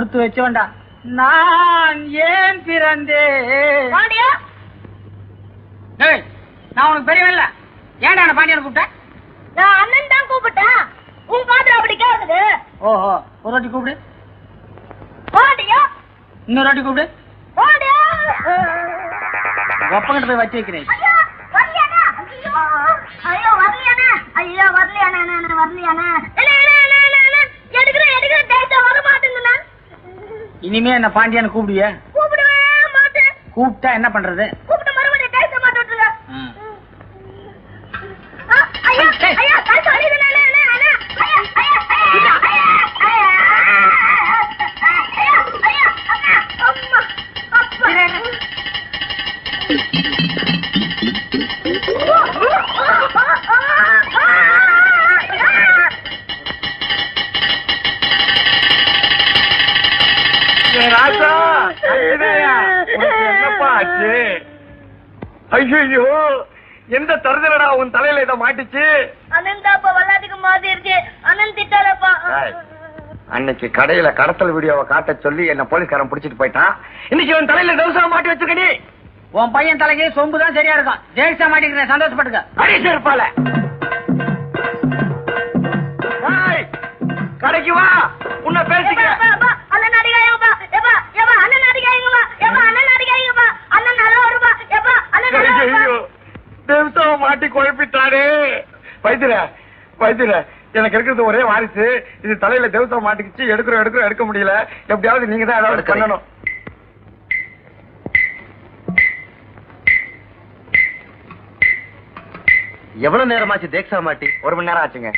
கொடுத்து வச்ச வேண்டாம். நான் ஏன் பிறந்தேன்? நான் உனக்கு பெரியவன் இல்ல. ஏன்டா பாண்டியன் கூப்பிட்டேன்? நான் அண்ணன் தான் கூப்பிட்டேன். உன் பாத்திரம் அப்படி கேக்குது. ஓஹோ, ஒரு வாட்டி கூப்பிடு. பாண்டியா இன்னொரு வாட்டி கூப்பிடு. பாண்டியா ஒப்பங்கிட்ட போய் வச்சு வைக்கிறேன். ஐயோ வரலையானே, ஐயோ வரலையானே, வரலையானே. எடுக்கிறேன் டைட்டா வர மாட்டேங்குண்ணா. இனிமே என்ன பாண்டியான்னு கூப்பிடுவியா? கூப்பிடவே மாட்டேன். கூப்பிட்டா என்ன பண்றது? கூப்பிட்டு மறுபடியும் டைட்டா மாட்ட விட்டுருங்க. ஐயா ஐயா டைட்டா அடிக்குது. என்னப்பா ஆச்சு? ஐயோ, எந்த தருதலடா உன் தலையில இதை மாட்டிச்சு? அனந்தாப்பா வல்லாதுக்கு மாதிரி இருக்கு. அனந்த் திட்டாலப்பா. அன்னைக்கு கடையில கடத்தல் வீடியோவை காட்ட சொல்லி என்ன போலீஸ்காரன் பிடிச்சிட்டு போயிட்டான். இன்னைக்கு உன் தலையில தவசா மாட்டி வச்சிருக்கடி. உன் பையன் தலைக்கு சொம்பு தான் சரியா இருக்கும். ஜெயிச்சா மாட்டிக்கிறேன், சந்தோஷப்பட்டுக்க. அடிச்சு இருப்பால. கடைக்கு வா, உன்னை பேசிக்கிறேன். மாட்டி குழப்பிட்டாரு. வைத்திர வைத்திர, எனக்கு இருக்கிறது ஒரே வாரிசு. இது தலையில தேவசம் மாட்டிக்கிச்சு. எடுக்கிறோம் எடுக்க முடியல. எப்படியாவது நீங்க தான் ஏதாவது பண்ணணும். எவ்வளவு நேரமாச்சு தேக்ஸா மாட்டி? 1 மணி நேரம் ஆச்சுங்க.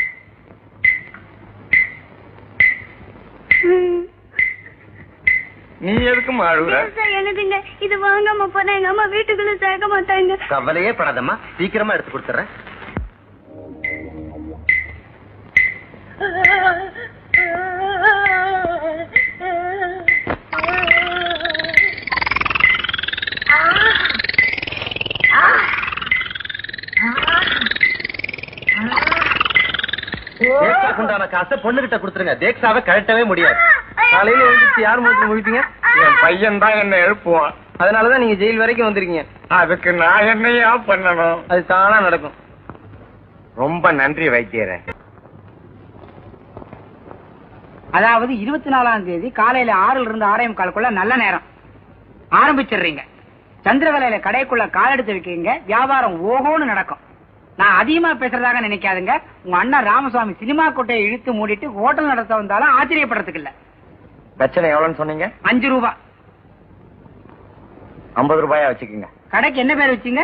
நீ எதுக்கு அழுகுற? எனக்குங்க இது வாங்காம போனா எங்க அம்மா வீட்டுக்குள்ள சேர்க்க மாட்டாங்க. கவலையே படாதம்மா, சீக்கிரமா எடுத்து கொடுத்துறேன். தேக்ஸாக்குண்டான காசை பொண்ணுகிட்ட கொடுத்துருங்க. தேக்ஸாவை கழட்டவே முடியாது. காலையில எழுந்திருச்சு யார் மூச்சு முடிப்பீங்க? என் பையன் தான் என்ன எழுப்புவான். அதனாலதான் நீங்க ஜெயில் வரைக்கும் வந்திருக்கீங்க. அதுக்கு நான் என்னையா பண்ணணும்? அது தானா நடக்கும். ரொம்ப நன்றி வைத்தியரே. அதாவது 24ஆம் தேதி காலையில 6ல இருந்து 6:45 நல்ல நேரம் ஆரம்பிச்சிடுறீங்க. சந்திரவேலையில கடைக்குள்ள கால் எடுத்து வைக்கிறீங்க. வியாபாரம் ஓஹோன்னு நடக்கும். நான் அதிகமா பேசுறதாக நினைக்காதுங்க. உங்க அண்ணா ராமசுவாமி சினிமா கோட்டையை இழுத்து மூடிட்டு ஹோட்டல் நடத்த வந்தாலும் ஆச்சரியப்படுறதுக்கு இல்ல. பிரச்சனை எவ்வளவுன்னு சொன்னீங்க? 5 ரூபாய். 50 ரூபாயா வச்சுக்கோங்க. கடைக்கு என்ன பேர் வச்சீங்க?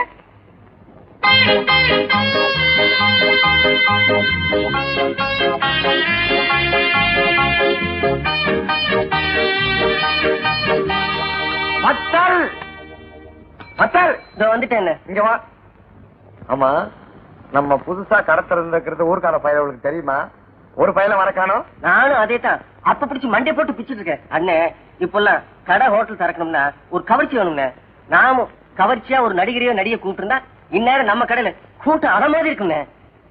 மத்தல் மத்தல், இதோ வந்துட்டேன். இங்க வா. ஆமா, நம்ம புதுசா கடத்திருந்திருக்கிறது ஊர்க்கான பயலுக்கு தெரியுமா? ஒரு பயல வரக்கானோ? நானும் அதே தான் அப்ப பிடிச்சி மண்டை போட்டு பிச்சுட்டு இருக்கேன். அண்ணே, இப்பெல்லாம் கடை ஹோட்டல் திறக்கணும்னா ஒரு கவர்ச்சி வேணும்னே. நாமும் கவர்ச்சியா ஒரு நடிகரையோ நடிகை கூப்பிட்டு இந்நேரம் நம்ம கடையில கூட்டம் அத மாதிரி இருக்குண்ணே.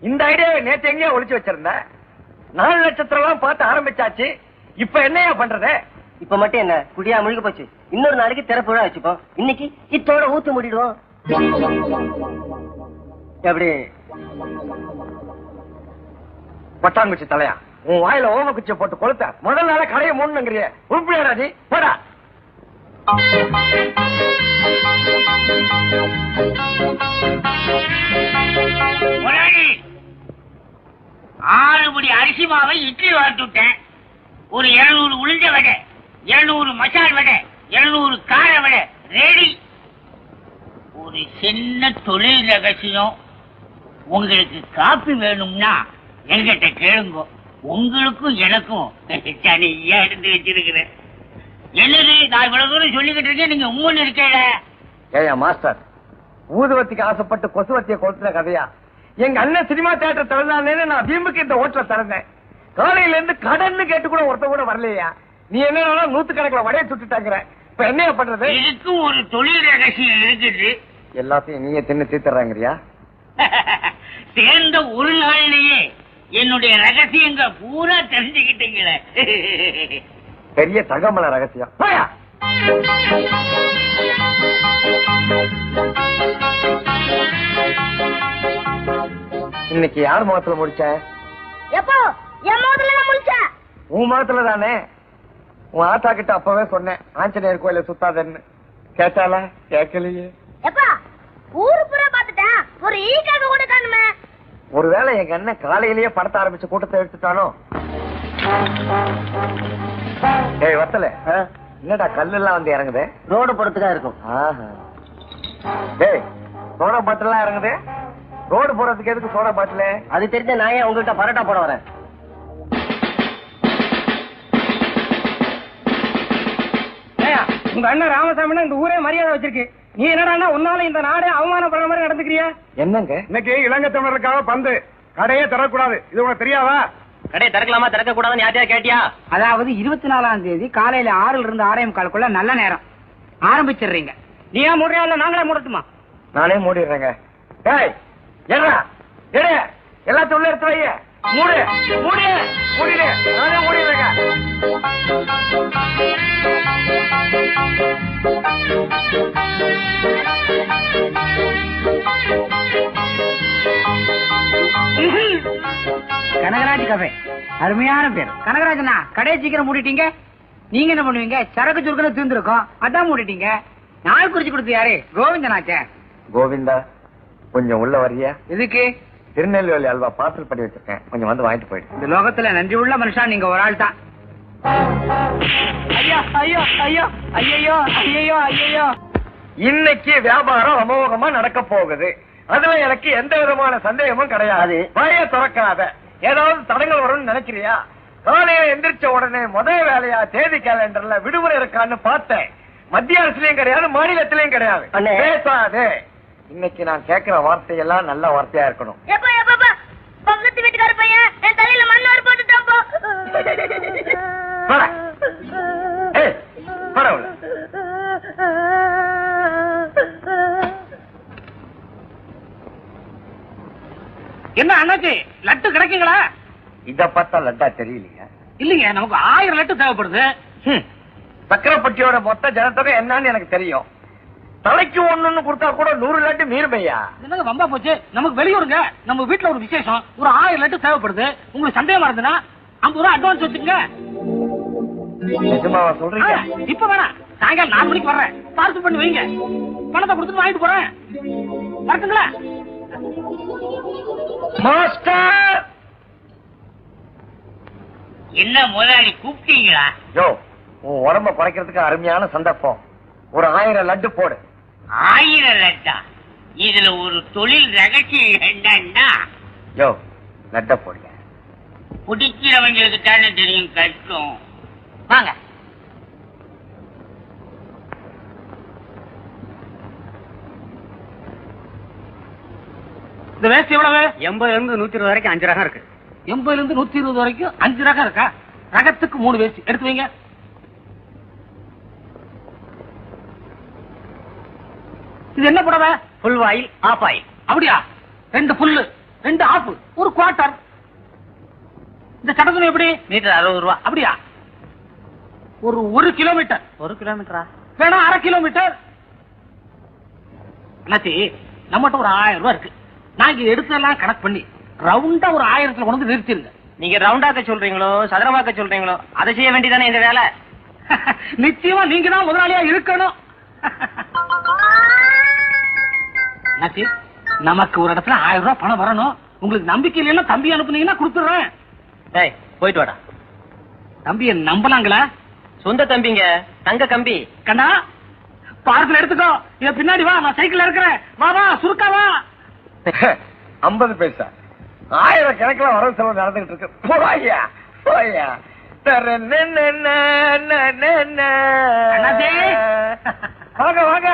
இந்த ஐடியா நேற்று எங்கேயா ஒளிச்சு வச்சிருந்த? 4 நட்சத்திரம் எல்லாம் பார்த்து ஆரம்பிச்சாச்சு. இப்ப என்னையா பண்றது? இப்ப மட்டும் என்ன குடியா முழுக போச்சு. இன்னொரு நாளைக்கு திறப்புழா வச்சுப்போம். இன்னைக்கு இத்தோட ஊத்து மூடிடுவோம். எப்படி பட்டாங்குச்சி தலையா, உன் வாயில ஓம குச்சியை போட்டு கொளுத்த முதல் நாள கடையை மூணுங்கிறிய உருப்பிடாராஜி போடா. ஆறு படி அரிசி மாவை இட்லி வாட்டுட்டேன். ஒரு 200 உளுந்த வடை, 200 மசால் வடை, 200 கார வடை ரெடி. ஒரு சின்ன தொழில் ரகசியம். உங்களுக்கு காப்பி வேணும்னா எங்கிட்ட கேளுங்க. உங்களுக்கும் எனக்கும் தனியா எடுத்து வச்சிருக்கிறேன். என்னது நான் இவ்வளவு தூரம் சொல்லிக்கிட்டு இருக்கேன், நீங்க உண்மைன்னு இருக்கேன். ஏயா மாஸ்டர், ஊதுவத்திக்கு ஆசைப்பட்டு கொசுவத்தியை கொளுத்துற கதையா? எங்க அண்ணன் சினிமா தியேட்டர் திறந்தானேன்னு நான் வீம்புக்கு இந்த ஹோட்டல திறந்தேன். காலையில இருந்து கடன்னு கேட்டு கூட ஒருத்த கூட வரலையா? நீ என்ன 100கணக்கில் வடைய சுட்டுட்டாங்கிற. இப்ப என்ன பண்றது? இதுக்கும் ஒரு தொழில் ரகசியம் இருக்குது. எல்லாத்தையும் நீங்க தின்னு தீத்துறாங்கறியா? சேர்ந்த ஒரு நாளிலேயே என்னுடைய ரகசியங்க பூரா தெரிஞ்சுக்கிட்டீங்களே. பெரிய தகமல ரகசியம். போயா. இன்னைக்கு யார் முகத்துல முடிச்ச? எப்போ என் மோதல முடிச்சேன். உன் முகத்துல தானே. உன் ஆத்தா கிட்ட அப்பவே சொன்னேன் ஆஞ்சநேயர் கோயில சுத்தாதன்னு. கேட்டாலா? கேட்கலையே. எப்பா ஊரு பூரா பாத்துட்டேன், ஒரு ஈக்காக கூட காணுமே. ஒருவேளை எங்க அண்ணன் காலையிலேயே படத்த ஆரம்பிச்சு கூட்டத்தை எடுத்துட்டானோ? ஏய் வத்தல, என்னடா கல்லு எல்லாம் வந்து இறங்குது? ரோடு போறதுக்கா இருக்கும். டேய் சோடா பாட்டில் எல்லாம் இறங்குது. ரோடு போறதுக்கு எதுக்கு சோடா பாட்டில்? அது தெரிஞ்ச நான் ஏன் உங்ககிட்ட பரோட்டா போட வரேன்? உங்க அண்ணன் ராமசாமினா இந்த ஊரே மரியாதை வச்சிருக்கு. நீ என்னடா உன்னால இந்த நாடே அவமானப்படுற மாதிரி நடந்துக்கிறியா? என்னங்க இன்னைக்கு இளங்கத்தமிழருக்காக பந்து கடையே தரக்கூடாது, இது உனக்கு தெரியாதா? கடையை திறக்கலாமா திறக்க கூடாதுன்னு யார்ட்டையா கேட்டியா? அதாவது 24ஆம் தேதி காலையில 6 இருந்து 6:45 நல்ல நேரம் ஆரம்பிச்சிடுறீங்க. நீ ஏன் மூடுறியா இல்ல நாங்களே மூடட்டுமா? நானே மூடிடுறேங்க. டேய் என்ன எடு, எல்லாத்தையும் உள்ள எடுத்து வை. மூடு மூடு மூடிடு, நானே மூடிடுறேங்க. கனகராஜ் கஃபே, அருமையான பேர். கனகராஜனா கடையை சீக்கிரம் மூடிட்டீங்க. நீங்க என்ன பண்ணுவீங்க? சரக்கு சுருக்குன்னு தீர்ந்துருக்கோம், அதான் மூடிட்டீங்க. நாள் குறிச்சு கொடுத்து யாரு? கோவிந்தனாச்சே. கோவிந்தா கொஞ்சம் உள்ள வரியா? எதுக்கு? திருநெல்வேலி அல்வா பார்சல் பண்ணி வச்சிருக்கேன், கொஞ்சம் வந்து வாங்கிட்டு போயிடு. இந்த லோகத்துல நன்றி உள்ள மனுஷா நீங்க ஒரு ஆள் தான். ஐயோ ஐயோ ஐயோ ஐயோ ஐயோ ஐயோ. இன்னைக்கு வியாபாரம் அமோகமா நடக்க போகுது. அதுல எனக்கு எந்த விதமான சந்தேகமும் கிடையாது. வாயை திறக்காத. ஏதாவது தடங்கள் வரும்னு நினைக்கிறியா? காலையில எந்திரிச்ச உடனே முதல் வேலையா தேதி கேலண்டர்ல விடுமுறை இருக்கான்னு பார்த்தேன். மத்திய அரசுலயும் கிடையாது, மாநிலத்திலயும் கிடையாது. பேசாதே. இன்னைக்கு நான் கேட்கிற வார்த்தையெல்லாம் நல்ல வார்த்தையா இருக்கணும். எப்பா எப்பா பக்கத்து வீட்டுக்கார பையன் என் தலையில மண்ணாறு போட்டுட்டான் போ. பரவாயில்ல. என்ன அண்ணாச்சி லட்டு கிடைக்குங்களா? இத பார்த்தா லட்டா தெரியலையா? இல்லைங்க, நமக்கு 1000 லட்டு தேவைப்படுது. சக்கரப்பட்டியோட மொத்த ஜனத்தொகை என்னன்னு எனக்கு தெரியும். தலைக்கு ஒண்ணு கொடுத்தா கூட 100 லட்டு மீறுமையா? என்னங்க வம்பா போச்சு. நமக்கு வெளியூருங்க, நம்ம வீட்டுல ஒரு விசேஷம், ஒரு 1000 லட்டு தேவைப்படுது. உங்களுக்கு சந்தேகமா இருந்ததுன்னா 50 ரூபா அட்வான்ஸ் வச்சுக்கங்க. நிஜமாவா சொல்றீங்க? இப்ப வேணாம், சாயங்காலம் 4 மணிக்கு வர்றேன், பார்சல் பண்ணி வைங்க. பணத்தை கொடுத்துட்டு வாங்கிட்டு போறேன். வரட்டுங்களா? மாஸ்டர் என்ன முதலாளி கூப்பிட்டீங்களா? யோ, உன் உடம்ப குறைக்கிறதுக்கு அருமையான சந்தர்ப்பம். ஒரு 1000 லட்டு போடு. 1000 லட்டா? இதுல ஒரு தொழில் ரகசியம் என்னன்னா, யோ லட்ட போடுங்க. குடிக்கிறவங்களுக்கு தானே தெரியும் கஷ்டம். வாங்க. இந்த வேஸ்ட் எவ்வளவு? 80 இருந்து 120 வரைக்கும் 5 ரகம் இருக்கு. 80 இருந்து 120 வரைக்கும் 5 ரகம் இருக்கா? ரகத்துக்கு 3 வேஸ்ட் எடுத்து வைங்க. இது என்ன புடவை? Full oil of oil. அப்படியா? 2 புல்லு, 2 ஆஃப், 1 குவார்டர். இந்த சட்டத்துணை எப்படி? மீட்டர் 60 ரூபா. அப்படியா? ஒரு 1 கிலோமீட்டர். 1 கிலோமீட்டரா? வேணா 1/2 கிலோமீட்டர். அண்ணாச்சி நம்மகிட்ட ஒரு 1000 ரூபாய் இருக்கு. நாங்க எடுத்தெல்லாம் கணக்கு பண்ணி ரவுண்டா ஒரு 1000த்துல கொண்டு வந்து நிறுத்திருங்க. நீங்க ரவுண்டாக்க சொல்றீங்களோ சதுரமாக்க சொல்றீங்களோ அதை செய்ய வேண்டியதானே இந்த வேலை. நிச்சயமா நீங்க தான் முதலாளியா இருக்கணும். அண்ணாச்சி நமக்கு ஒரு இடத்துல 1000 ரூபாய் பணம் வரணும். உங்களுக்கு நம்பிக்கை இல்லைன்னா தம்பி அனுப்புனீங்கன்னா கொடுத்துடுறேன். டேய் போயிட்டு வாடா. தம்பியை நம்பலாங்களா? சொந்த தம்பிங்க, தங்க கம்பி. கண்ணா பார்சல் எடுத்துக்கோ. இத பின்னாடி வா, நான் சைக்கிள்ல இருக்கிறேன். வா வா சுருக்கா வா. 50 பைசா 1000 கணக்குல வரவு செலவு நடந்துகிட்டு இருக்கு. போயா போயா. வாங்க வாங்க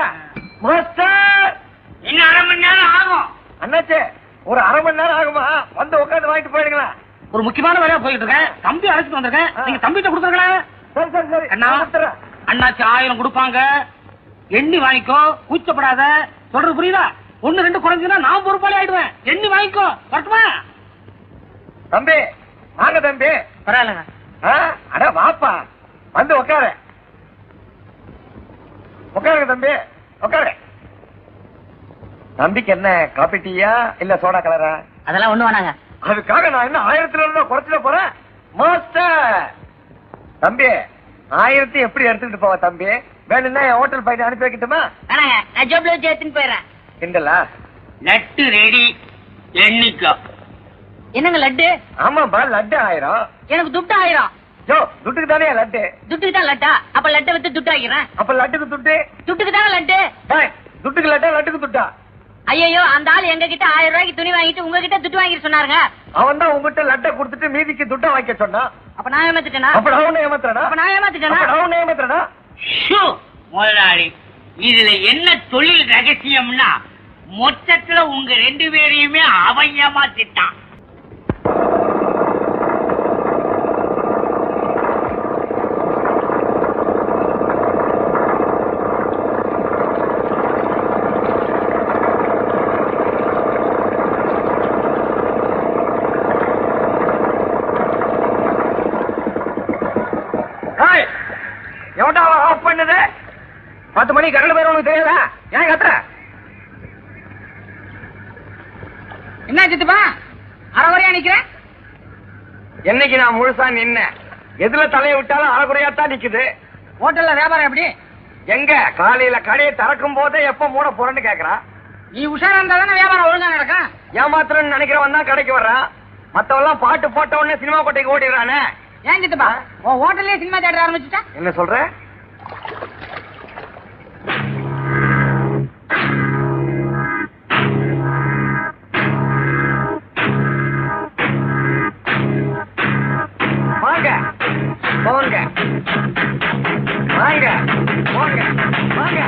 மாஸ்டர். இன்னும் 1/2 மணி நேரம் ஆகும். அண்ணாச்சே ஒரு 1/2 மணி நேரம் ஆகுமா? வந்து உட்காந்து வாங்கிட்டு போயிடுங்களா? ஒரு முக்கியமான வேலையா போயிட்டு இருக்கேன். தம்பி அழைச்சிட்டு வந்திருக்கேன். நீங்க தம்பிட்ட கொடுத்துருங்களா? சரி சரி சரி. அண்ணா அண்ணாச்சி 1000 கொடுப்பாங்க. எண்ணி வாங்கிக்கோ, கூச்சப்படாத. சொல்றது புரியுதா? 1 2 குறைஞ்சுன்னா நான் பொறுப்பாளி ஆயிடுவேன். எண்ணி வாங்கிக்கோ. வரட்டுமா? தம்பி வாங்க தம்பி. பரவாயில்லைங்க. அட வாப்பா வந்து உட்காரு உட்காருங்க தம்பி உட்காரு. தம்பிக்கு என்ன காபி டீயா இல்ல சோடா கலரா? அதெல்லாம் ஒண்ணு வேணாங்க. அதுக்காக நான் என்ன 1000 குறைச்சிட போறேன் மாஸ்டர். தம்பி 1000 எப்படி எடுத்துக்கிட்டு போவ தம்பி? வேணும்னா என் ஹோட்டல் பையனை அனுப்பி வைக்கட்டுமா? வேணாங்க, நான் ஜோப்ல வச்சு எடுத்துன்னு போயிடுறேன். கிண்டலா? லட்டு ரெடி, எண்ணிக்கோ. என்னங்க லட்டு? ஆமாப்பா லட்டு 1000. எனக்கு துட்டு 1000. யோ துட்டுக்கு தானே லட்டு? துட்டுக்கு தான் லட்டா? அப்ப லட்டை வித்து துட்டு ஆகிறேன். அப்ப லட்டுக்கு துட்டு? துட்டுக்கு தானே லட்டு. துட்டுக்கு லட்டா லட்டுக்கு துட்டா? ஐயோ, அந்த ஆள் எங்க கிட்ட 1000 ரூபாய்க்கு துணி வாங்கிட்டு உங்ககிட்ட துட்டு வாங்கிட்டு சொன்னாருங்க. அவன் தான் உங்ககிட்ட லட்டை கொடுத்துட்டு மீதிக்கு துட்டை வாங்கிக்க சொன்னான். அப்ப நான் ஏமாத்திட்டேனா? அப்ப நான் உன்னை ஏமாத்துறேனா? அப்ப நான் ஏமாத்திட்டேனா? அப்ப நான் உன்னை ஏமாத்துறேனா? ஷூ, முதலாளி, இதுல என்ன தொழில் ரகசியம்னா மொத்தத்துல உங்க 2 பேரையுமே அவன் ஏமாத்திட்டான். எவன்டா ஆஃப் பண்ணது? 10 மணி கரண்ட் போயிரும் உனக்கு தெரியாதா? ஏன் கத்துற? என்ன சித்துப்பா அரைகுறையா நிக்கிறேன்? என்னைக்கு நான் முழுசா நின்ன எதுல தலையை விட்டாலும் அரைகுறையாத்தான் நிக்குது. ஹோட்டல்ல வியாபாரம் எப்படி? எங்க காலையில கடையை திறக்கும் போதே எப்ப மூட போறேன்னு கேக்குறா. நீ உஷாரா இருந்தா தானே வியாபாரம் ஒழுங்கா நடக்கும். ஏமாத்திரன்னு நினைக்கிறவன் தான் கடைக்கு வர்றான். மத்தவெல்லாம் பாட்டு போட்ட உடனே சினிமா கோட்டைக்கு ஓடிடுறானே. ஏன் சித்துப்பா உன் ஹோட்டல்லே சினிமா தியேட்டர் ஆரம்பிச்சுட்டா? என்ன சொல்ற? வாங்க போங்க வாங்க போங்க வாங்க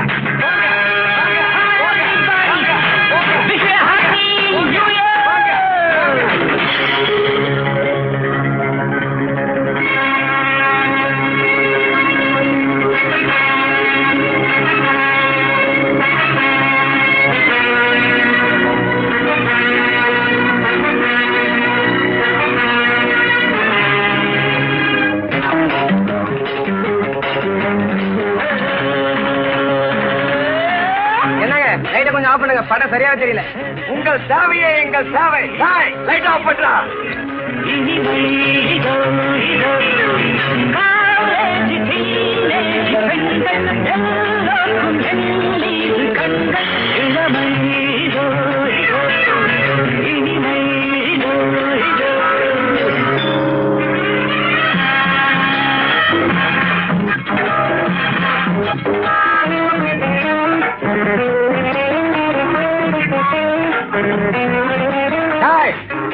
கொஞ்சம் ஆஃப் பண்ணுங்க, படம் சரியா தெரியல. உங்கள் சேவையே எங்கள் சேவை. லைட் ஆஃப் பண்றா.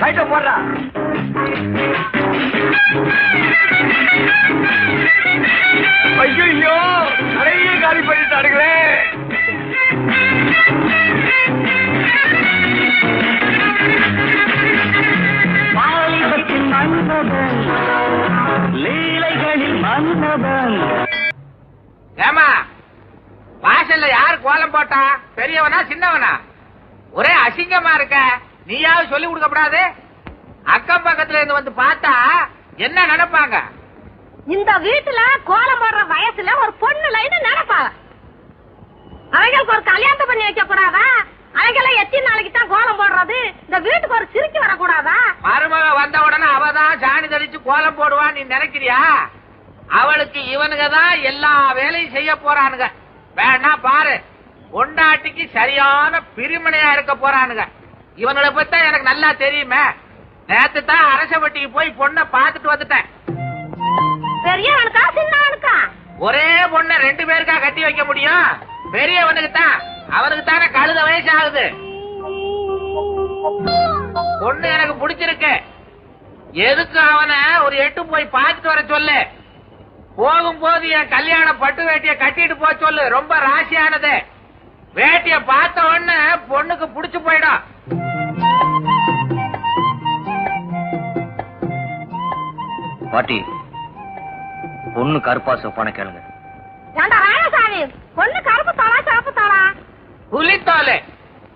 லைட் போடுறா. ஐயோ நிறைய காலி பண்ணிட்டாருங்களே. ஏமா வாசல்ல யாரு கோலம் போட்டா? பெரியவனா சின்னவனா? ஒரே அசிங்கமா இருக்க. நீயாவது சொல்லி கொடுக்கப்படாது? அக்கம் பக்கத்துல இருந்து வந்து பார்த்தா என்ன நினைப்பாங்க? இந்த வீட்டுல கோலம் போடுற வயசுல ஒரு பொண்ணு லைன் நினைப்பாங்க. அவைகளுக்கு ஒரு கல்யாணத்தை பண்ணி வைக்க கூடாதா? அவைகளை எத்தனை நாளைக்கு தான் கோலம் போடுறது? இந்த வீட்டுக்கு ஒரு சிரிக்கு வரக்கூடாதா? மருமக வந்த உடனே அவதான் சாணி தெளிச்சு கோலம் போடுவான்னு நீ நினைக்கிறியா? அவளுக்கு இவனுங்க தான் எல்லா வேலையும் செய்ய போறானுங்க. வேணா பாரு, பொண்டாட்டிக்கு சரியான பிரிமனையா இருக்க போறானுங்க. இவனுங்களை பத்தி எனக்கு நல்லா தெரியுமே. நேத்து தான் அரசவட்டிக்கு போய் பொண்ணை பார்த்துட்டு வந்துட்டேன். பெரியவனுக்கா சின்னவனுக்கா? ஒரே பொண்ணை 2 பேருக்கா கட்டி வைக்க முடியும்? பெரியவனுக்கு தான். அவனுக்கு தானே கழுத வயசு ஆகுது. பொண்ணு எனக்கு பிடிச்சிருக்கு. எதுக்கு அவனை ஒரு 8 போய் பார்த்துட்டு வர சொல்லு. போகும்போது என் கல்யாண பட்டு வேட்டிய கட்டிட்டு போக சொல்லு. ரொம்ப ராசியானது. வேட்டிய பார்த்த உடனே பொண்ணுக்கு புடிச்சு போயிடும். பாட்டி, பொண்ணு கருப்பா சொப்பான கேளுங்க. ஏண்டா ராயசாமி, பொண்ணு கருப்பு தாளா சிவப்பு தாளா? புலித்தோலு.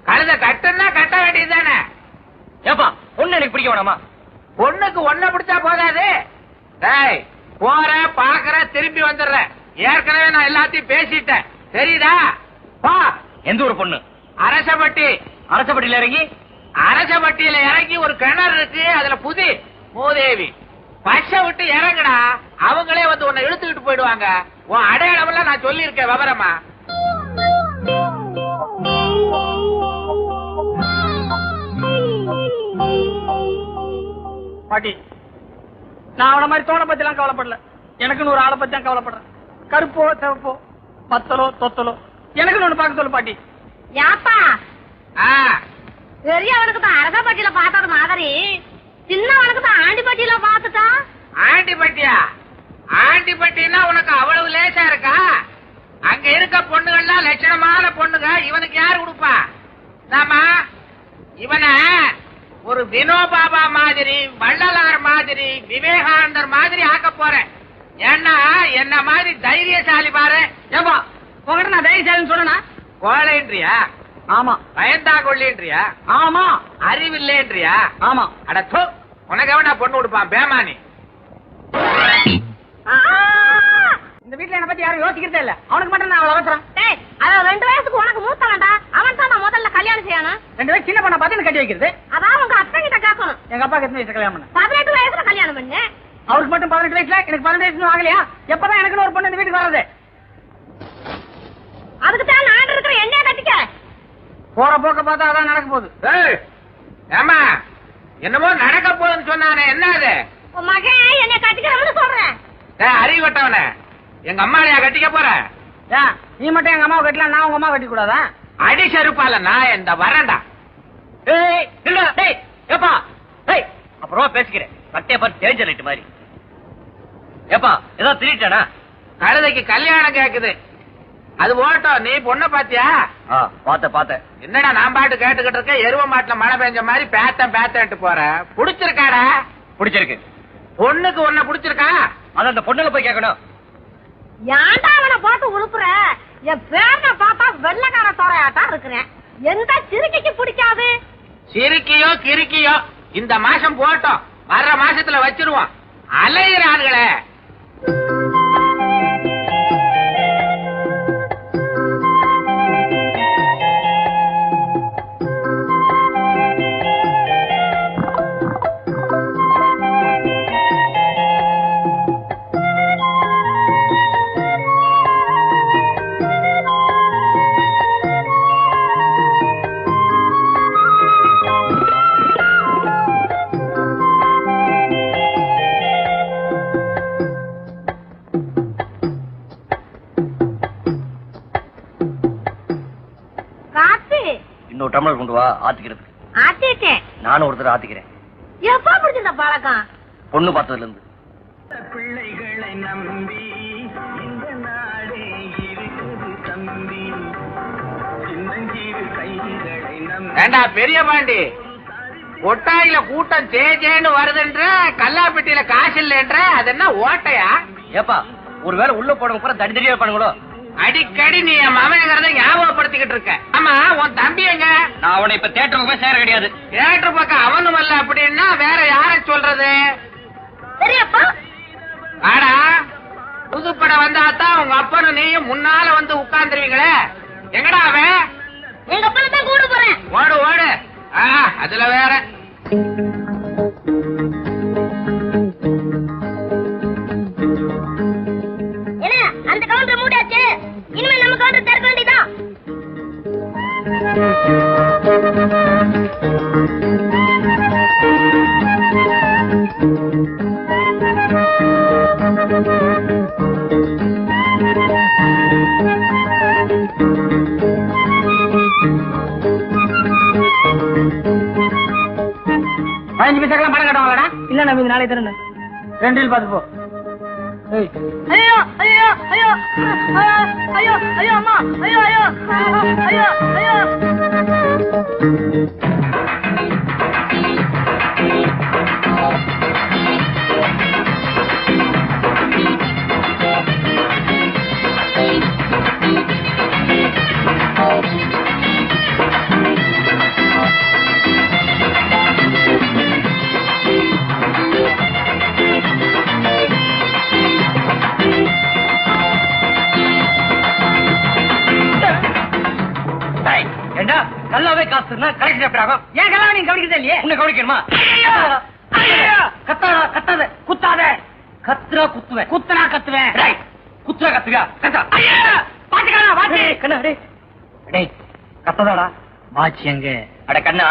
கழுத கட்டுன்னா கட்ட வேண்டியதுதானே. ஏப்பா பொண்ணு எனக்கு பிடிக்க வேணாமா? பொண்ணுக்கு ஒன்ன பிடிச்சா போதாது. டேய், போற பாக்குற திரும்பி வந்துடுறேன். ஏற்கனவே நான் எல்லாத்தையும் பேசிட்டேன், தெரியுதா? பா. எந்த ஒரு பொண்ணு? அரசப்பட்டி. அரசப்பட்டியில இறங்கி அரசப்பட்டியில இறங்கி ஒரு கிணறு இருக்கு, அதுல புதி மூதேவி. பச்சை விட்டு இறங்குடா, அவங்களே வந்து உன்னை இழுத்துக்கிட்டு போயிடுவாங்க. உன் அடையாளம் எல்லாம் நான் சொல்லி இருக்கேன் விவரமா. பாட்டி, நான் அவன மாதிரி தோணை பத்தி எல்லாம் கவலைப்படல. எனக்குன்னு ஒரு ஆளை பத்தி தான் கவலைப்படுறேன். கருப்போ சிவப்போ பத்தலோ தொத்தலோ எனக்குன்னு ஒண்ணு பார்க்க சொல்லு பாட்டி. யாப்பா ஆ, பெரியவனுக்கு தான் அரசப்பட்டியில பார்த்தது மாதிரி சின்னவனுக்கு தான் ஆண்டிப்பட்டியில பார்த்துட்டா. ஆண்டிப்பட்டியா? ஆண்டிப்பட்டினா உனக்கு அவ்வளவு லேசா இருக்கா? அங்க இருக்க பொண்ணுகள்லாம் லட்சணமான பொண்ணுங்க. இவனுக்கு யாரு கொடுப்பா? நாம இவனை ஒரு வினோபாபா மாதிரி, வள்ளலார் மாதிரி, விவேகானந்தர் மாதிரி ஆக்க போறேன். ஏன்னா என்ன மாதிரி தைரியசாலி பாரு. ஏப்பா உங்ககிட்ட நான் தைரியசாலின்னு சொன்னா? கோழைன்றியா? ஆமா. பயந்தா கொள்ளின்றியா? ஆமா. அறிவில்லைன்றியா? ஆமா. அட தோ, உனக்கு எவனா பொண்ணு கொடுப்பான் பேமானி? இந்த வீட்டுல என்ன பத்தி யாரும் யோசிக்கிறதே இல்ல. அவனுக்கு மட்டும் நான் அவ்வளவு அவசரம். டேய், அதான் 2 வயசுக்கு உனக்கு மூத்தவன்டா. அவன் தான் நான் முதல்ல கல்யாணம் செய்யணும். 2 வயசு சின்ன பொண்ணை பார்த்து கட்டி வைக்கிறது. அதான் உங்க அத்தை கிட்ட கேட்கணும். எங்க அப்பாக்கு எத்தனை வயசு கல்யாணம் பண்ண? 18 வயசுல கல்யாணம் பண்ணு. அவருக்கு மட்டும் 18 வயசுல, எனக்கு 12 வயசு ஆகலையா? எப்பதான் எனக்கு ஒரு பொண்ணு இந்த வீட்டுக்கு வர்றது? அதுக்கு தான் நான் இருக்கிற எண்ணெய கட்டிக்க. போற போக்க பார்த்தா அதான் நடக்க போகுது. ஏய், ஏம்மா, என்னமோ நடக்க போகுதுன்னு சொன்னானே, என்ன அது? உன் மகன் என்னைய கட்டிக்கிறவன்னு சொல்றேன். அறிவட்டவன, எங்க அம்மாளையா கட்டிக்க போற? ஏன் நீ மட்டும் எங்க அம்மாவை கட்டலாம், நான் உங்க அம்மா கட்டி கூடாதா? அடி செருப்பால நான் இந்த வரேன்டா. ஏய் இல்ல டேய் ஏப்பா டேய் அப்புறமா பேசிக்கிறேன். கட்டே பாரு டேஞ்சர் லைட் மாதிரி. ஏப்பா ஏதோ திருட்டானா? கழுதைக்கு கல்யாணம் கேக்குது, அது ஓட்டம். நீ பொண்ணை பாத்தியா? பாத்த என்னடா நான் பாட்டு கேட்டுக்கிட்டு இருக்க, எருவ மாட்டுல மழை பெஞ்ச மாதிரி பேத்தன்ட்டு போற. புடிச்சிருக்காடா? பிடிச்சிருக்கு. பொண்ணுக்கு ஒன்ன புடிச்சிருக்கா? அத அந்த பொண்ணுல போய் கேட்கணும். ஏன்டா அவனை போட்டு உழுப்புற? என் பேரனை பார்த்தா வெள்ளக்கார தோரையாட்டா இருக்கிறேன். எந்த சிறுக்கைக்கு பிடிக்காது? சிரிக்கியோ கிறுக்கியோ இந்த மாசம் போட்டோம், வர்ற மாசத்துல வச்சிருவோம். அலைகிறார்களே. இன்னொரு டம்ளர் கொண்டு வா ஆத்திக்கிறதுக்கு. ஆத்திட்டேன். நானும் ஒருத்தர் ஆத்திக்கிறேன். எப்ப பிடிச்சிருந்த பழக்கம்? பொண்ணு பார்த்ததுல இருந்து. பிள்ளைகளை நம்பி இந்த நாடே இருக்குது தம்பி. சின்னஞ்சிறு கைகளை நம்பி. ஏண்டா பெரிய பாண்டி, ஒட்டாயில கூட்டம் சேஜேன்னு வருதுன்ற, கல்லாப்பட்டியில காசு இல்லைன்ற, அது என்ன ஓட்டையா? ஏப்பா ஒருவேளை உள்ள போனவங்க பூரா தடி தடியா இருப்பானுங்களோ? அடிக்கடி நீ என் மகங்கிறத ஞாபகப்படுத்திக்கிட்டு இருக்க. ஆமா, உன் தம்பி எங்க? நான் அவனை இப்ப தேட்டருக்கு போய் சேர கிடையாது. தியேட்டர் பக்கம் அவனும் வரல அப்படின்னா வேற யார சொல்றது? சரியப்பா. ஆடா, புதுப்படம் வந்தாதான் உங்க அப்பனும் நீயும் முன்னால வந்து உட்கார்ந்துருவீங்களே. எங்கடா அவன்? எங்க அப்பனை தான் கூட போறேன். ஓடு ஓடு. அதுல வேற. என்ன அந்த கவுண்டர் மூடியாச்சு, இனிமே நம்ம கவுண்டர் திறக்க வேண்டியதான். பதினஞ்சு பைசாக்கெல்லாம் பணம் கட்டுவாங்களா? இல்ல நம்ம நாளை தரேன். 2 ரீல் பார்த்து போ. ஐயோ ஐயோ ஐயோ ஐயோ ஐயோ அம்மா ஐயோ ஐயோ ஐயோ ஐயோ. ஆகும்? ஏன் கல்யாணம் நீங்க கவனிக்கிறதே இல்லையே? உன்னை கவனிக்கணுமா? கத்தாத கத்தாத குத்தாத. கத்துறா குத்துவேன். குத்துனா கத்துவேன். டேய், குத்துறா கத்துவியா? கத்தா. பாத்துக்கலாம் வாத்தி. கண்ணா டேய். டேய் கத்ததாடா. வாட்சி எங்க? அட கண்ணா,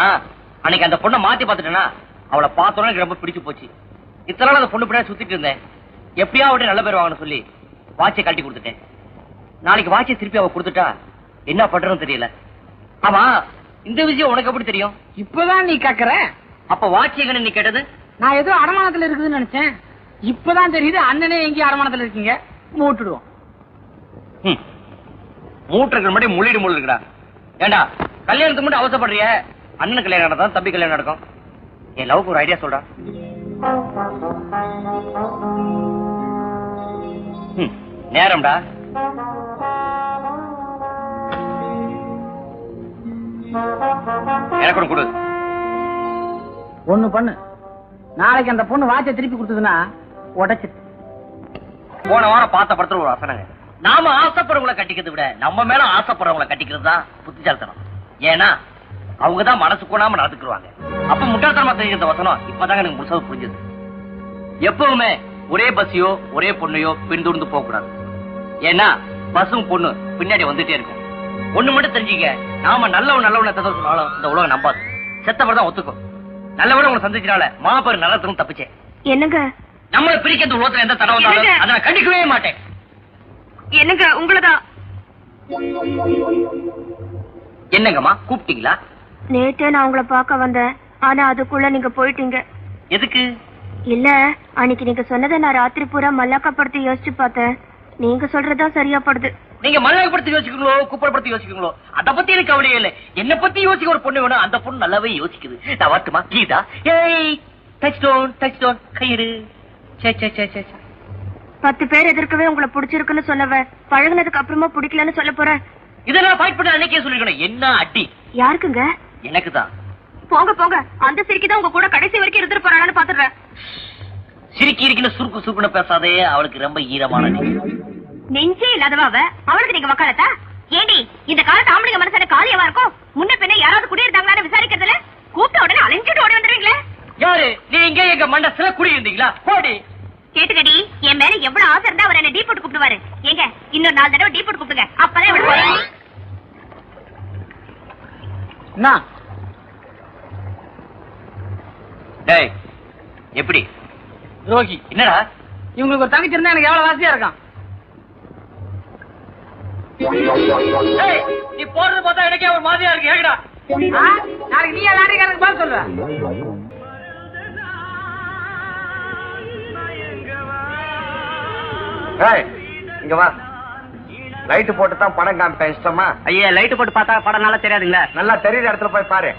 அன்னைக்கு அந்த பொண்ணை மாத்தி பாத்துட்டேனா அவளை பார்த்தோன்னே எனக்கு ரொம்ப பிடிச்சு போச்சு. இத்தனை நாள் அந்த பொண்ணு பின்னாடி சுத்திட்டு இருந்தேன். எப்படியா அவட்ட நல்ல பேர் வாங்கன்னு சொல்லி வாட்சியை கழட்டி கொடுத்துட்டேன். நாளைக்கு வாட்சியை திருப்பி அவ கொடுத்துட்டா என்ன பண்றதுன்னு தெரியல. ஆமா, இந்த விஷயம் உனக்கு எப்படி தெரியும்? இப்பதான் நீ கேக்குற. அப்ப வாட்சி எங்கன்னு நீ கேட்டது? நான் ஏதோ அடமானத்துல இருக்குதுன்னு நினைச்சேன். இப்பதான் தெரியுது அண்ணனே எங்கேயும் அடமானத்துல இருக்கீங்க. மூட்டுடுவோம். மூட்டுற முன்னாடி முள்ளிடு முள் இருக்கா? ஏண்டா கல்யாணத்துக்கு மட்டும் அவசரப்படுறிய? அண்ணன் கல்யாணம் நடந்தா தம்பி கல்யாணம் நடக்கும். என் லவ்க்கு ஒரு ஐடியா சொல்றா. நேரம்டா. எனக்கு ஒண்ணு கொடு. ஒண்ணு பண்ணு. நாளைக்கு அந்த பொண்ணு வாட்சை திருப்பி கொடுத்ததுன்னா உடைச்சிட்டு. போன வாரம் பார்த்த படத்துல ஒரு வசனங்க, நாம ஆசைப்படுறவங்களை கட்டிக்கிறத விட நம்ம மேல ஆசைப்படுறவங்களை கட்டிக்கிறது தான் புத்திசாலித்தனம். ஏன்னா அவங்கதான் மனசு கொடாம நடந்துக்குவாங்க. அப்ப முட்டாள்தனமா தெரிஞ்ச வசனம் இப்பதாங்க எனக்கு முழுசாக புரிஞ்சது. எப்பவுமே ஒரே பஸ்ஸையோ ஒரே பொண்ணையோ பின்தொடர்ந்து போக கூடாது. ஏன்னா பஸ்ஸும் பொண்ணு பின்னாடி வந்துட்டே இருக்கும். ஒண்ணு மட்டும் தெரிஞ்சுக்க, நாம நல்லவனை தவிர சொன்னாலும் இந்த உலகம் நம்பாது. செத்தவர் தான் ஒத்துக்கும். நல்லவரை உங்களை சந்திச்சனால மாபெரும் நல்லதும் தப்பிச்சேன். என்னங்க நம்மளை பிரிக்கிறது உலகத்துல எந்த தடவை வந்தாலும் அதை நான் கண்டிக்கவே மாட்டேன். என்னங்க உங்களதான். என்னங்கம்மா கூப்பிட்டீங்களா? நேத்தே நான் உங்களை பார்க்க வந்தேன். ஆனா அதுக்குள்ள நீங்க போயிட்டீங்க. எதுக்கு? இல்ல, அன்னைக்கு நீங்க சொன்னதை நான் ராத்திரி பூரா மல்லாக்கப்படுத்தி யோசிச்சு பார்த்தேன். நீங்க சொல்றதா சரியா படுது. நீங்க மல்லாக்கப்படுத்தி யோசிக்கீங்களோ குப்பரப்படுத்தி யோசிக்கீங்களோ அதை பத்தி எனக்கு கவலையே இல்லை. என்ன பத்தி யோசிக்க ஒரு பொண்ணு வேணும். அந்த பொண்ணு நல்லாவே யோசிக்குது. நான் வரட்டுமா? கீதா ஏய் டச் டோன் கையிடு. 10 பேர் எதிர்க்கவே உங்களை பிடிச்சிருக்குன்னு சொன்னவ பழகுனதுக்கு அப்புறமா பிடிக்கலன்னு சொல்ல போறேன். இதெல்லாம் ஃபைட் பண்ண அன்னைக்கே சொல்லிருக்கணும். என்ன அடி? யாருக்குங்க? எனக்கு தான். போங்க போங்க, அந்த சிரிக்கி தான் உங்க கூட கடைசி வரைக்கும் இருந்துட்டு போறான்னு பாத்துறேன். சிரிக்கி இருக்குன்னு சுருக்குன்னு பேசாதே. அவளுக்கு ரொம்ப ஈரமான நெஞ்சே இல்லாதவ அவளுக்கு நீங்க வக்காலத்தா? ஏண்டி இந்த காலத்து ஆம்பளைங்க மனசான காலியவா இருக்கும்? முன்ன பின்ன யாராவது குடியிருந்தாங்களான்னு விசாரிக்கிறதுல கூப்பிட்ட உடனே அலைஞ்சிட்டு ஓடி வந்துடுவீங்களே. யாரு நீங்க? எங்க மண்டத்துல குடி இருந்தீங்களா? போடி. கேட்டுக்கடி, என் மேல எவ்வளவு ஆசை இருந்தா அவர் என்ன டீ போட்டு கூப்பிடுவாரு. ஏங்க இன்னொரு 4 தடவை டீ போட்டு கூப்பிடுங்க. அப்பதான் விடுவாரு. டேய் எப்படி ரோகி? என்னடா இவங்களுக்கு ஒரு தங்கச்சி இருந்தா எனக்கு எவ்வளவு வாசியா இருக்கான். நீ போறது பார்த்தா எனக்கே ஒரு மாதிரியா இருக்கு. ஏகடா நாளைக்கு நீ எல்லாரும் எனக்கு பால் சொல்ற. இங்க வா. லைட் போட்டு தான் படம் காமிப்பேன். இஷ்டமா? ஐயா லைட் போட்டு பார்த்தா படம் நல்லா தெரியாதுங்களா? நல்லா தெரியுற இடத்துல போய் பாரு.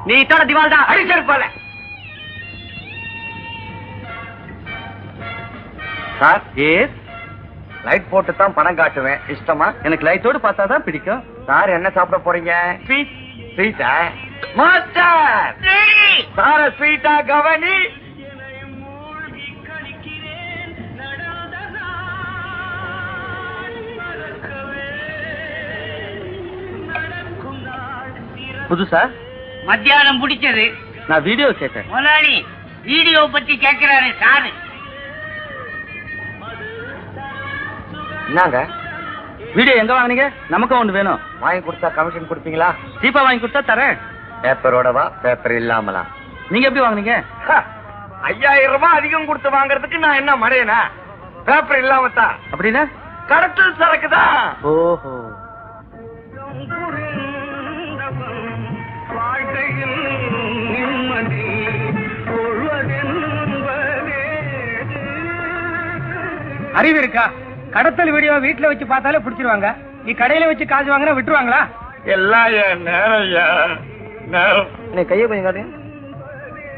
நீ இத்தோட திவால் தான் அடிச்சிருப்பால. சார் லைட் போட்டு தான் படம் காட்டுவேன். இஷ்டமா? எனக்கு லைட்டோடு பார்த்தா தான் பிடிக்கும். சார் என்ன சாப்பிட போறீங்க? ஸ்வீட்டா? மாஸ்டர் சார ஸ்வீட்டா கவனி. புதுசா மத்தியானம் பிடிச்சது. நான் வீடியோ கேட்டேன். முதலாளி வீடியோ பத்தி கேட்கிறாரு சாரு. என்னங்க வீடியோ எங்க வாங்குனீங்க? நமக்கும் ஒண்ணு வேணும். வாங்கி கொடுத்தா கமிஷன் கொடுப்பீங்களா? சீப்பா வாங்கி கொடுத்தா தரேன். பேப்பரோடவா? பேப்பர் இல்லாமலா? நீங்க எப்படி வாங்குனீங்க? 5000 ரூபாய் அதிகம் கொடுத்து வாங்குறதுக்கு நான் என்ன மடையனா? பேப்பர் இல்லாம தான். அப்படின்னா கடத்தல் சரக்குதான். ஓஹோ. வாழ்க்கையில் நிம்மதி கொள்வதென்பதே. அறிவு இருக்கா? கடத்தல் வீடியோ வீட்டுல வச்சு பார்த்தாலே பிடிச்சிருவாங்க. நீ கடையில வச்சு காசு வாங்கினா விட்டுருவாங்களா? எல்லாம் என் நேரம். கையை கொஞ்சம் காட்டுங்க.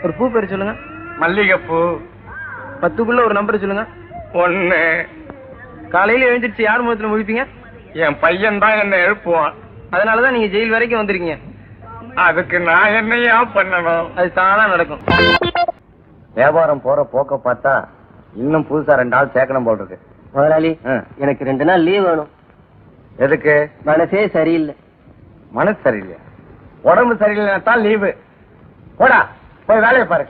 ஒரு பூ பேரு சொல்லுங்க. மல்லிகைப்பூ. 10க்குள்ள ஒரு நம்பர் சொல்லுங்க. 1. காலையில எழுந்திருச்சு யார் முகத்துல முழிப்பீங்க? என் பையன் தான் என்ன எழுப்புவான். அதனாலதான் நீங்க ஜெயில் வரைக்கும் வந்திருக்கீங்க. அதுக்கு நான் என்னையா பண்ணணும்? அது தானா நடக்கும். வியாபாரம் போற போக்க பார்த்தா இன்னும் புதுசா 2 ஆள் சேர்க்கணும் போல் இருக்கு. முதலாளி எனக்கு 2 நாள் லீவ் வேணும். எதுக்கு? மனசே சரியில்லை. மனசு சரியில்லையா? உடம்பு சரியில்லைன்னா தான் லீவு. போடா, போய் வேலையை பாரு.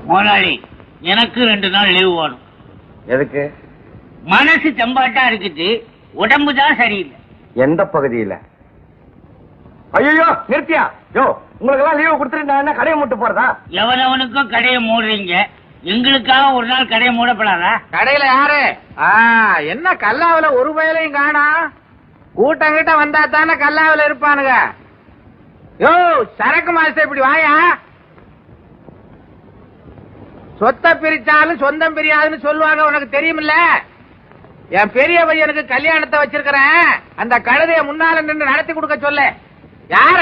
முதலாளி, எனக்கு 2 நாள் லீவு வேணும். எதுக்கு? மனசு செம்பாட்டா இருக்குது, உடம்பு தான் சரியில்லை. எந்த பகுதியில? ஐயோ நிறுத்தியா? யோ, உங்களுக்கு எல்லாம் லீவு கொடுத்துட்டு நான் என்ன கடையை மூட்டு போறதா? எவனவனுக்கும் கடையை மூடுறீங்க, எங்களுக்காக ஒரு நாள் கடையை மூடப்படாதா? கடையில யாரு? என்ன கல்லாவில ஒரு பயலையும் காணா? கூட்டம் கிட்ட வந்தா தானே கல்லாவில இருப்பானுங்க. யோ, சரக்கு மாஸ்டர் இப்படி வாயா. சொத்தை பிரிச்சாலும் சொந்தம் பிரியாதுன்னு சொல்லுவாங்க, உனக்கு தெரியுமில்ல? என் பெரிய பையனுக்கு கல்யாணத்தை வச்சிருக்கிறேன், அந்த கழுதைய முன்னால நின்று நடத்தி கொடுக்க சொல்லு. யார?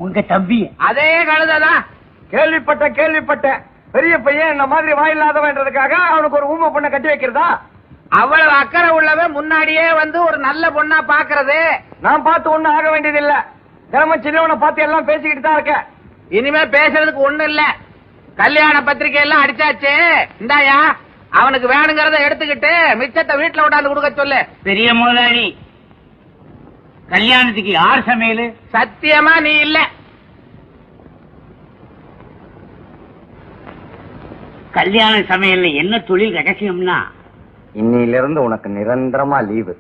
உங்க தம்பி. அதே கழுதைதான். கேள்விப்பட்டேன். பெரிய பையன் இந்த மாதிரி வாயில்லாதவன்றதுக்காக அவனுக்கு ஒரு ஊமை பொண்ணை கட்டி வைக்கிறதா? அவ்வளவு அக்கறை உள்ளவன் முன்னாடியே வந்து ஒரு நல்ல பொண்ணா பாக்குறது. நான் பார்த்து ஒண்ணும் ஆக வேண்டியது இல்ல. தினமும் சின்னவனை பார்த்து எல்லாம் பேசிக்கிட்டு தான் இருக்க. இனிமே பேசுறதுக்கு ஒண்ணு இல்ல. கல்யாண பத்திரிகை எல்லாம் அடிச்சாச்சு. இந்தாயா, அவனுக்கு வேணுங்கிறத எடுத்துக்கிட்டு மிச்சத்தை வீட்டுல விட்டாந்து கொடுக்க சொல்லு. பெரிய முதலாளி, கல்யாணத்துக்கு யார் சமையல்? சத்தியமா நீ இல்ல. கல்யாண சமையல்ல என்ன தொழில் ரகசியம்னா, இன்னையிலிருந்து உனக்கு நிரந்தரமா லீவு.